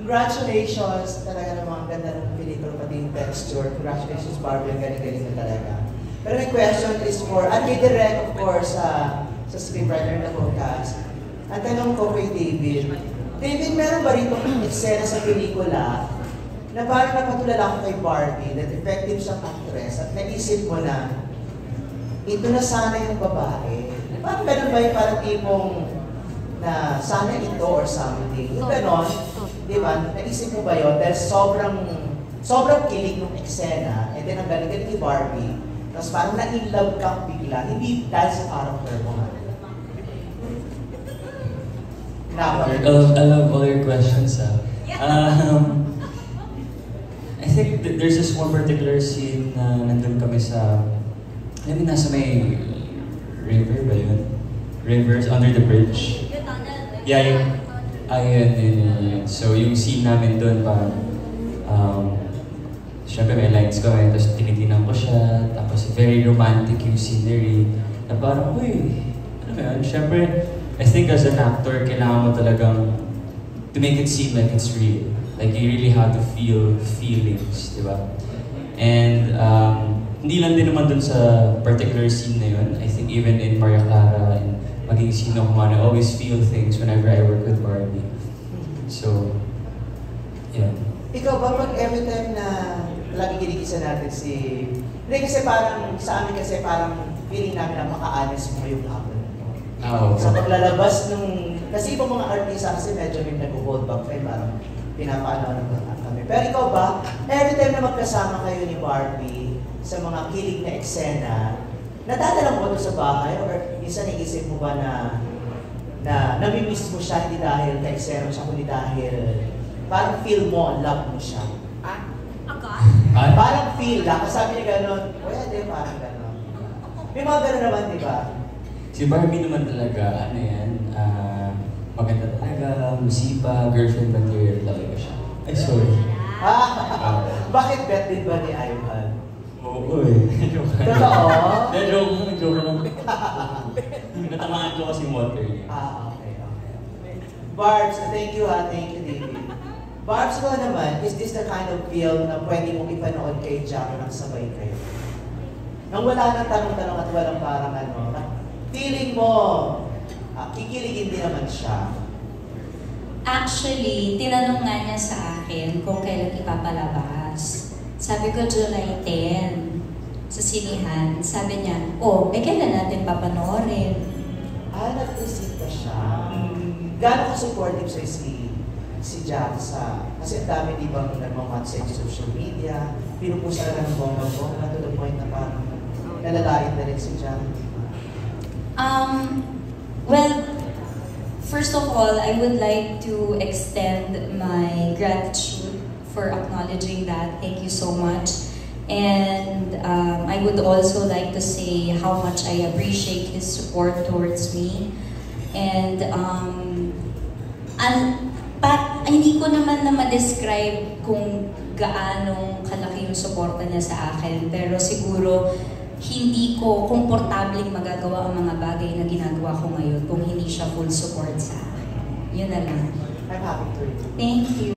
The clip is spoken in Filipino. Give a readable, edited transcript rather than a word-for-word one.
congratulations talaga ng mga ganda ng pelikula, pati yung texture. Congratulations, Barbie, ang galing-galing na talaga. Pero my question is for, at kay Direk, of course, sa scriptwriter na podcast. Ang tanong ko kay David, David, meron ba rito eksena sa pelikula na parang napatulala ako kay Barbie, that effective siyang actress, at naisip mo na, ito na sana yung babae. Parang ganun ba yung parang tipong na sana ito or something? Yung ganon, di ba? Naisip mo ba yun? Dahil sobrang kilig ng eksena, and then ang galing-galing ni Barbie, tapos parang na-in-love kang bigla, hindi dahil sa character mo. I love all your questions. I think there's this one particular scene na nandun kami sa, nasa may river ba yun? Rivers under the bridge. Yeah, yun. So yung scene namin dun parang, syempre may lines kami, tapos tinitinan ko siya, tapos very romantic yung scenery, na parang, uy, ano ba yun? Syempre, I think as an actor, kailangan mo talagang to make it seem like it's real. Like you really have to feel feelings, di ba? And hindi lang din naman dun sa particular scene na yun. I think even in Maria Clara and maging sino ko man, I always feel things whenever I work with Barbie. So, yeah. Ikaw ba pag every time na lagi kinikisa natin si... Hindi kasi parang, sa amin kasi parang feeling namin na maka-honest mo yung hapon. Sa paglalabas nung... Kasi ibang mga artista kasi medyo may nag-hold back kayo, parang pinapaano na kami. Pero ikaw ba, every time na magkasama kayo ni Barbie sa mga kilig na eksena, nadadala mo ito sa bahay? Or minsan naisip mo ba na nami-miss mo siya hindi dahil ka-eksena siya, kundi dahil parang feel mo, love mo siya? Parang feel lang. Kasabi niya gano'n, pwede, parang gano'n. May mga gano'n naman, di ba? Si Barbie naman talaga, ano yan, maganda talaga, musipa, girlfriend material talaga siya. Ay, sorry. Bakit bet din ba ni Ivan? Oo eh. Totoo? Joke lang. Natamaan ko kasi water niya. Okay. Barbs, thank you David. Barbs, ko naman, is this the kind of film na pwede mong ipanood kay Jack nang sabay kayo? Nang wala nang tanong-tanong at walang parang feeling mo, kikiligin din naman siya. Actually, tinanong nga niya sa akin kung kailan ipapalabas. Sabi ko, July 10, sa sinihan. Sabi niya, kailan natin papanoorin? Nag-isip ka siya. Gano'n ka-supportive sa si Jack kasi ang dami di bang nagmamat sa social media, pinupusa na ng bongga-bongga to the point na parang nalalait na rin si Jack. Well, first of all, I would like to extend my gratitude for acknowledging that. Thank you so much. And I would also like to say how much I appreciate his support towards me. And hindi ko naman na ma-describe kung gaanong kalaki yung suporta niya sa akin. Pero siguro, hindi ko komportabling magagawa ang mga bagay na ginagawa ko ngayon kung hindi siya full support sa akin. Yun na lang. I'm happy to. Thank you.